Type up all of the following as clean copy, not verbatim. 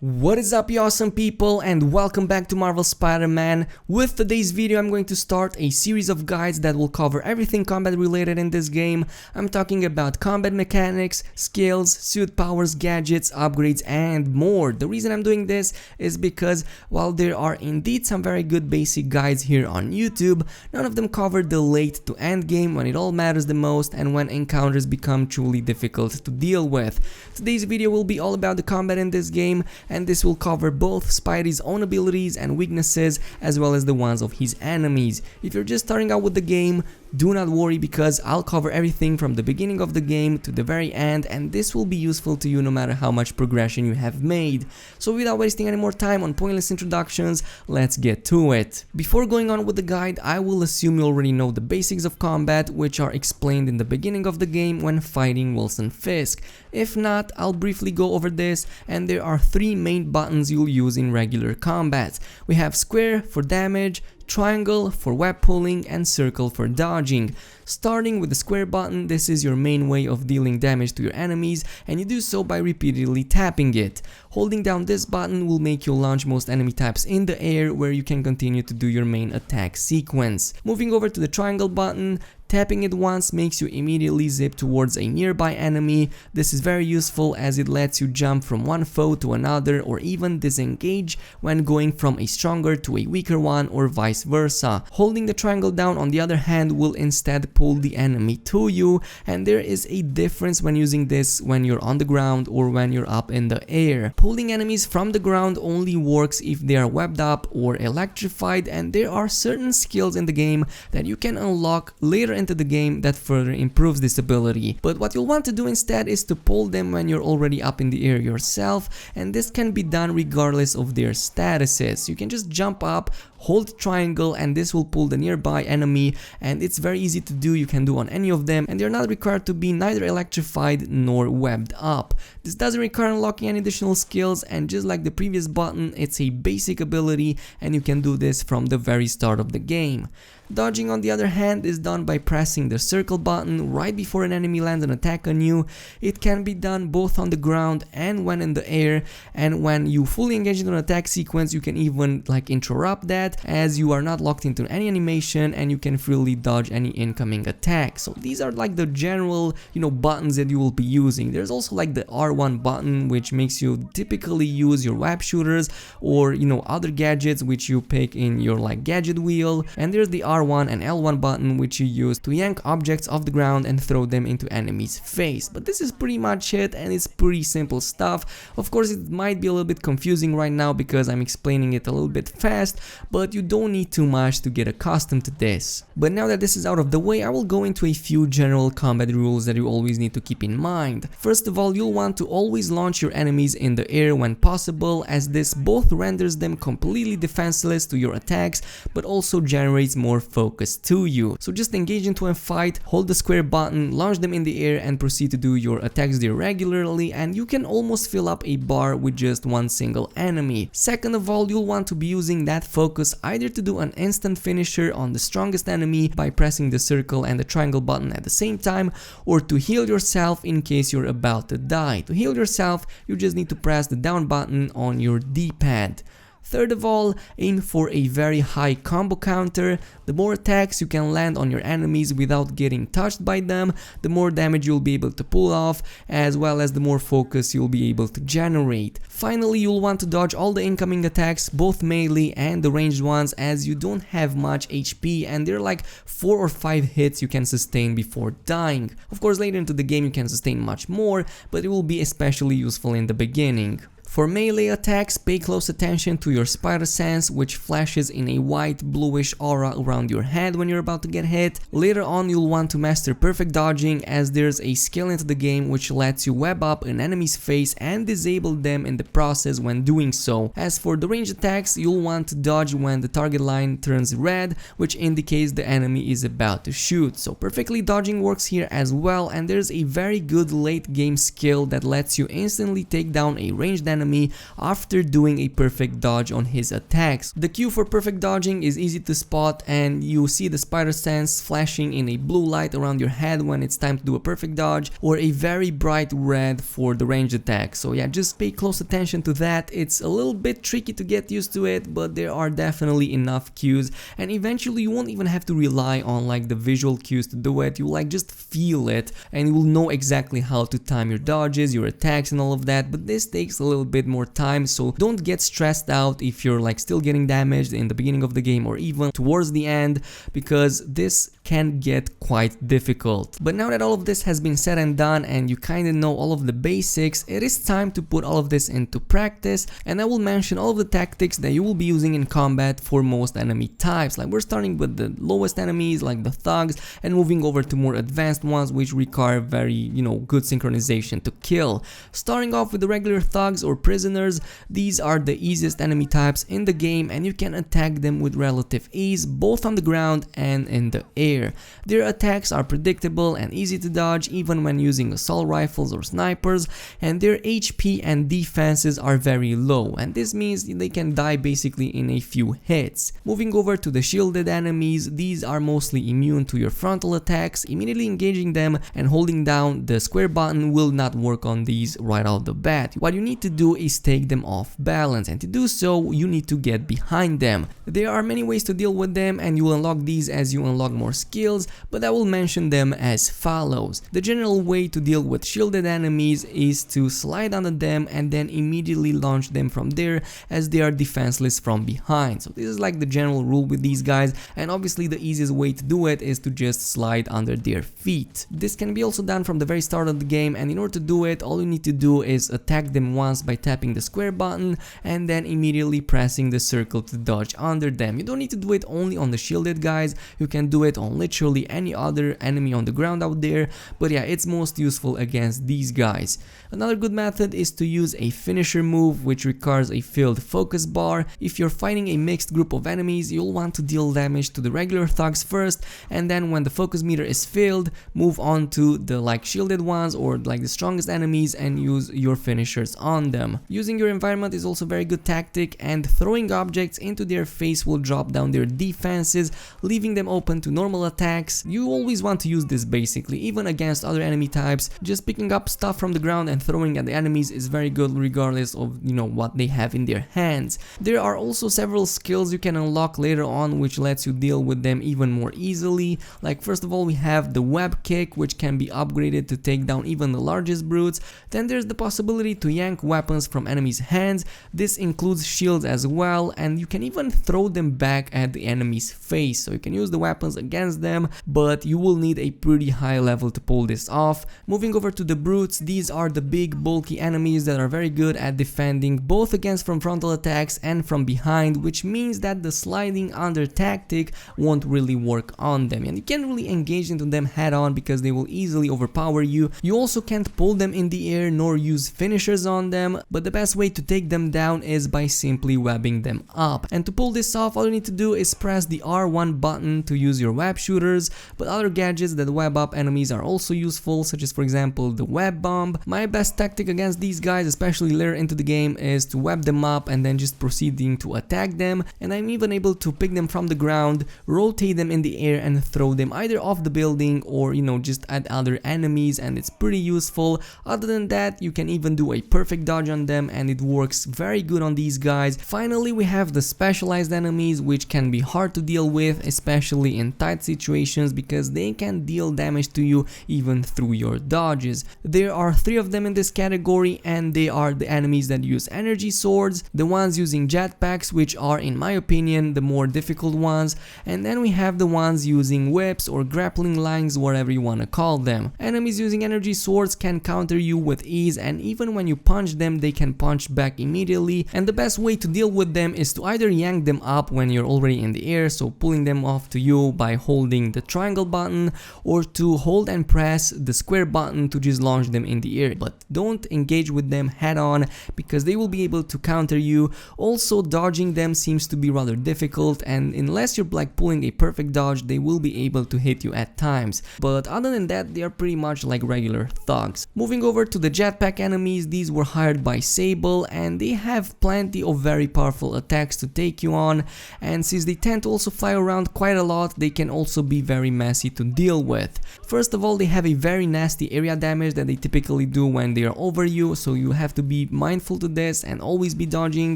What is up, you awesome people, and welcome back to Marvel Spider-Man. With today's video, I'm going to start a series of guides that will cover everything combat related in this game. I'm talking about combat mechanics, skills, suit powers, gadgets, upgrades, and more. The reason I'm doing this is because while there are indeed some very good basic guides here on YouTube, none of them cover the late to end game when it all matters the most and when encounters become truly difficult to deal with. Today's video will be all about the combat in this game, and this will cover both Spidey's own abilities and weaknesses as well as the ones of his enemies. If you're just starting out with the game, do not worry because I'll cover everything from the beginning of the game to the very end, and this will be useful to you no matter how much progression you have made. So without wasting any more time on pointless introductions, let's get to it. Before going on with the guide, I will assume you already know the basics of combat, which are explained in the beginning of the game when fighting Wilson Fisk. If not, I'll briefly go over this, and there are three main buttons you'll use in regular combat. We have square for damage, triangle for web pulling, and circle for dodging. Starting with the square button, this is your main way of dealing damage to your enemies, and you do so by repeatedly tapping it. Holding down this button will make you launch most enemy types in the air, where you can continue to do your main attack sequence. Moving over to the triangle button, tapping it once makes you immediately zip towards a nearby enemy. This is very useful as it lets you jump from one foe to another or even disengage when going from a stronger to a weaker one or vice versa. Holding the triangle down, on the other hand, will instead pull the enemy to you, and there is a difference when using this when you're on the ground or when you're up in the air. Pulling enemies from the ground only works if they are webbed up or electrified, and there are certain skills in the game that you can unlock later into the game that further improves this ability. But what you'll want to do instead is to pull them when you're already up in the air yourself, and this can be done regardless of their statuses. You can just jump up, hold triangle, and this will pull the nearby enemy, and it's very easy to do. You can do on any of them, and they're not required to be neither electrified nor webbed up. This doesn't require unlocking any additional skills, and just like the previous button, it's a basic ability and you can do this from the very start of the game. Dodging, on the other hand, is done by pressing the circle button right before an enemy lands an attack on you. It can be done both on the ground and when in the air, and when you fully engage into an attack sequence, you can even interrupt that, as you are not locked into any animation and you can freely dodge any incoming attack. So these are the general buttons that you will be using. There's also the R1 button, which makes you typically use your web shooters or other gadgets which you pick in your gadget wheel, and there's the R1 and L1 button, which you use to yank objects off the ground and throw them into enemies' face. But this is pretty much it, and it's pretty simple stuff. Of course, it might be a little bit confusing right now because I'm explaining it a little bit fast, but you don't need too much to get accustomed to this. But now that this is out of the way, I will go into a few general combat rules that you always need to keep in mind. First of all, you'll want to always launch your enemies in the air when possible, as this both renders them completely defenseless to your attacks, but also generates more focus to you. So just engage into a fight, hold the square button, launch them in the air, and proceed to do your attacks there regularly, and you can almost fill up a bar with just one single enemy. Second of all, you'll want to be using that focus either to do an instant finisher on the strongest enemy by pressing the circle and the triangle button at the same time, or to heal yourself in case you're about to die. To heal yourself, you just need to press the down button on your D-pad. Third of all, aim for a very high combo counter. The more attacks you can land on your enemies without getting touched by them, the more damage you'll be able to pull off, as well as the more focus you'll be able to generate. Finally, you'll want to dodge all the incoming attacks, both melee and the ranged ones, as you don't have much HP and they're 4 or 5 hits you can sustain before dying. Of course, later into the game you can sustain much more, but it will be especially useful in the beginning. For melee attacks, pay close attention to your spider sense, which flashes in a white bluish aura around your head when you're about to get hit. Later on, you'll want to master perfect dodging, as there's a skill into the game which lets you web up an enemy's face and disable them in the process when doing so. As for the ranged attacks, you'll want to dodge when the target line turns red, which indicates the enemy is about to shoot. So perfectly dodging works here as well, and there's a very good late game skill that lets you instantly take down a ranged enemy enemy after doing a perfect dodge on his attacks. The cue for perfect dodging is easy to spot, and you see the spider sense flashing in a blue light around your head when it's time to do a perfect dodge, or a very bright red for the ranged attack. So yeah, just pay close attention to that. It's a little bit tricky to get used to it, but there are definitely enough cues, and eventually you won't even have to rely on like the visual cues to do it. You like just feel it and you will know exactly how to time your dodges, your attacks and all of that. But this takes a little bit more time, so don't get stressed out if you're like still getting damaged in the beginning of the game or even towards the end, because this can get quite difficult. But now that all of this has been said and done and you kind of know all of the basics, it is time to put all of this into practice, and I will mention all of the tactics that you will be using in combat for most enemy types. Like we're starting with the lowest enemies like the thugs and moving over to more advanced ones which require very, good synchronization to kill. Starting off with the regular thugs or prisoners, these are the easiest enemy types in the game and you can attack them with relative ease both on the ground and in the air. Their attacks are predictable and easy to dodge even when using assault rifles or snipers, and their HP and defenses are very low, and this means they can die basically in a few hits. Moving over to the shielded enemies, these are mostly immune to your frontal attacks. Immediately engaging them and holding down the square button will not work on these right out the bat. What you need to do is take them off balance, and to do so you need to get behind them. There are many ways to deal with them and you will unlock these as you unlock more skills, but I will mention them as follows. The general way to deal with shielded enemies is to slide under them and then immediately launch them from there, as they are defenseless from behind. So this is like the general rule with these guys, and obviously the easiest way to do it is to just slide under their feet. This can be also done from the very start of the game, and in order to do it, all you need to do is attack them once by tapping the square button and then immediately pressing the circle to dodge under them. You don't need to do it only on the shielded guys, you can do it on literally any other enemy on the ground out there, but yeah, it's most useful against these guys. Another good method is to use a finisher move which requires a filled focus bar. If you're fighting a mixed group of enemies, you'll want to deal damage to the regular thugs first, and then when the focus meter is filled, move on to the like shielded ones or like the strongest enemies and use your finishers on them. Using your environment is also a very good tactic, and throwing objects into their face will drop down their defenses, leaving them open to normal attacks. You always want to use this basically, even against other enemy types. Just picking up stuff from the ground and throwing at the enemies is very good regardless of what they have in their hands. There are also several skills you can unlock later on which lets you deal with them even more easily. Like first of all we have the web kick, which can be upgraded to take down even the largest brutes. Then there's the possibility to yank weapons from enemies' hands. This includes shields as well, and you can even throw them back at the enemy's face. So you can use the weapons against them, but you will need a pretty high level to pull this off. Moving over to the brutes, these are the big bulky enemies that are very good at defending both against from frontal attacks and from behind, which means that the sliding under tactic won't really work on them, and you can't really engage into them head on because they will easily overpower you. You also can't pull them in the air nor use finishers on them, but the best way to take them down is by simply webbing them up. And to pull this off, all you need to do is press the R1 button to use your web shooters, but other gadgets that web up enemies are also useful, such as for example the web bomb. My best tactic against these guys, especially later into the game, is to web them up and then just proceeding to attack them, and I'm even able to pick them from the ground, rotate them in the air and throw them either off the building or just at other enemies, and it's pretty useful. Other than that, you can even do a perfect dodge on them and it works very good on these guys. Finally, we have the specialized enemies, which can be hard to deal with, especially in tight situations, because they can deal damage to you even through your dodges. There are 3 of them in this category, and they are the enemies that use energy swords, the ones using jetpacks, which are in my opinion the more difficult ones, and then we have the ones using whips or grappling lines, whatever you want to call them. Enemies using energy swords can counter you with ease, and even when you punch them they can punch back immediately, and the best way to deal with them is to either yank them up when you're already in the air, so pulling them off to you by holding the triangle button, or to hold and press the square button to just launch them in the air. But don't engage with them head on because they will be able to counter you. Also, dodging them seems to be rather difficult, and unless you're like pulling a perfect dodge, they will be able to hit you at times, but other than that they are pretty much like regular thugs. Moving over to the jetpack enemies, these were hired by Sable, and they have plenty of very powerful attacks to take you on, and since they tend to also fly around quite a lot, they can also be very messy to deal with. First of all, they have a very nasty area damage that they typically do when they are over you, so you have to be mindful to this and always be dodging.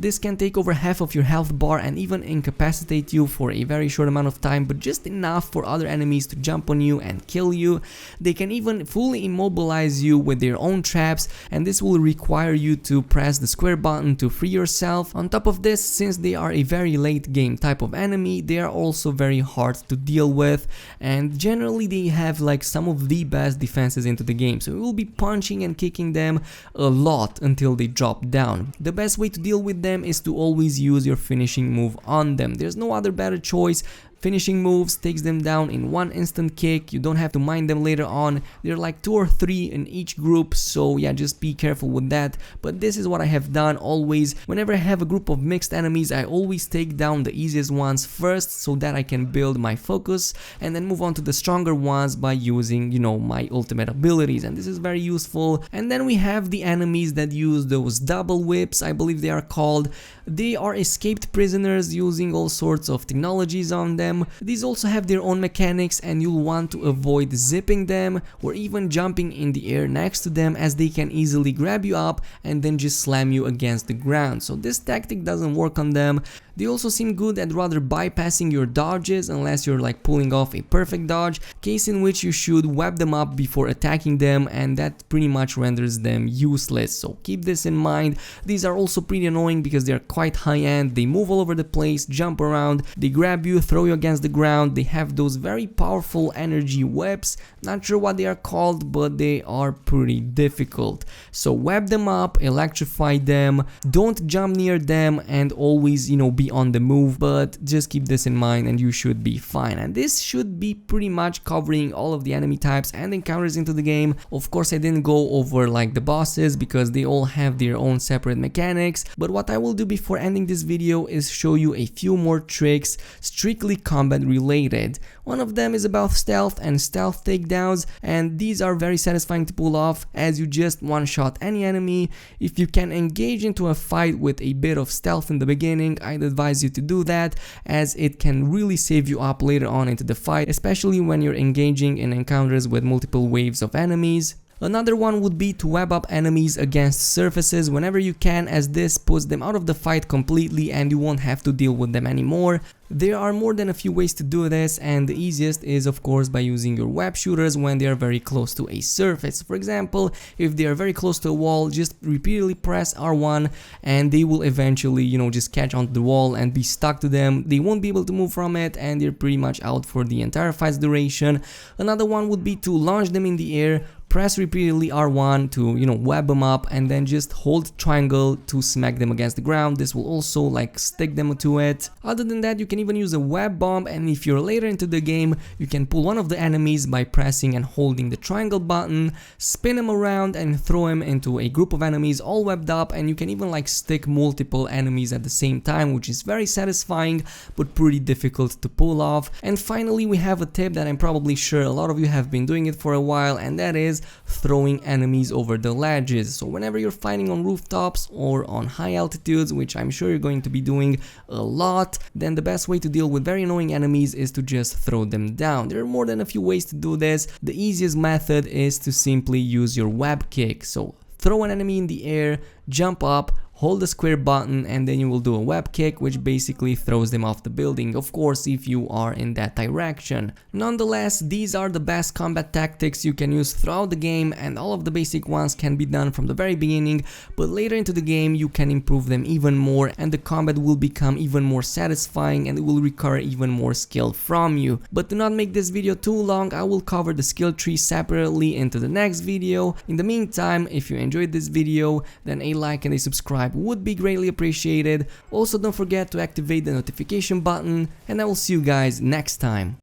This can take over half of your health bar and even incapacitate you for a very short amount of time, but just enough for other enemies to jump on you and kill you. They can even fully immobilize you with their own traps, and this will require you to press the square button to free yourself. On top of this, since they are a very late game type of enemy, they are also very hard to deal with, and generally they have like some of the best defenses into the game, so you will be punching and kicking them a lot until they drop down. The best way to deal with them is to always use your finishing move on them. There's no other better choice. Finishing moves takes them down in one instant kick. You don't have to mind them later on. There are like 2 or 3 in each group, so yeah, just be careful with that. But this is what I have done always. Whenever I have a group of mixed enemies, I always take down the easiest ones first so that I can build my focus and then move on to the stronger ones by using, you know, my ultimate abilities, and this is very useful. And then we have the enemies that use those double whips, I believe they are called. They are escaped prisoners using all sorts of technologies on them. These also have their own mechanics, and you'll want to avoid zipping them or even jumping in the air next to them, as they can easily grab you up and then just slam you against the ground. So this tactic doesn't work on them. They also seem good at rather bypassing your dodges unless you're like pulling off a perfect dodge, case in which you should web them up before attacking them, and that pretty much renders them useless, so keep this in mind. These are also pretty annoying because they are quite high end. They move all over the place, jump around, they grab you, throw you against the ground. They have those very powerful energy webs, not sure what they are called, but they are pretty difficult. So web them up, electrify them, don't jump near them, and always, you know, be on the move, but just keep this in mind and you should be fine. And this should be pretty much covering all of the enemy types and encounters into the game. Of course, I didn't go over like the bosses because they all have their own separate mechanics, but what I will do before ending this video is show you a few more tricks strictly combat related. One of them is about stealth and stealth takedowns, and these are very satisfying to pull off as you just one-shot any enemy. If you can engage into a fight with a bit of stealth in the beginning, I'd advise you to do that, as it can really save you up later on into the fight, especially when you're engaging in encounters with multiple waves of enemies. Another one would be to web up enemies against surfaces whenever you can, as this puts them out of the fight completely and you won't have to deal with them anymore. There are more than a few ways to do this, and the easiest is of course by using your web shooters when they are very close to a surface. For example, if they are very close to a wall, just repeatedly press R1 and they will eventually, you know, just catch onto the wall and be stuck to them. They won't be able to move from it and they're pretty much out for the entire fight's duration. Another one would be to launch them in the air. Press repeatedly R1 to, you know, web them up, and then just hold triangle to smack them against the ground. This will also like stick them to it. Other than that, you can even use a web bomb, and if you're later into the game, you can pull one of the enemies by pressing and holding the triangle button, spin him around and throw him into a group of enemies all webbed up, and you can even like stick multiple enemies at the same time, which is very satisfying but pretty difficult to pull off. And finally, we have a tip that I'm probably sure a lot of you have been doing it for a while, and that is throwing enemies over the ledges. So whenever you're fighting on rooftops or on high altitudes, which I'm sure you're going to be doing a lot, then the best way to deal with very annoying enemies is to just throw them down. There are more than a few ways to do this. The easiest method is to simply use your web kick. So throw an enemy in the air, jump up, hold the square button, and then you will do a web kick, which basically throws them off the building, of course if you are in that direction. Nonetheless, these are the best combat tactics you can use throughout the game, and all of the basic ones can be done from the very beginning, but later into the game you can improve them even more, and the combat will become even more satisfying and it will require even more skill from you. But to not make this video too long, I will cover the skill tree separately into the next video. In the meantime, if you enjoyed this video, then a like and a subscribe would be greatly appreciated. Also, don't forget to activate the notification button, and I will see you guys next time.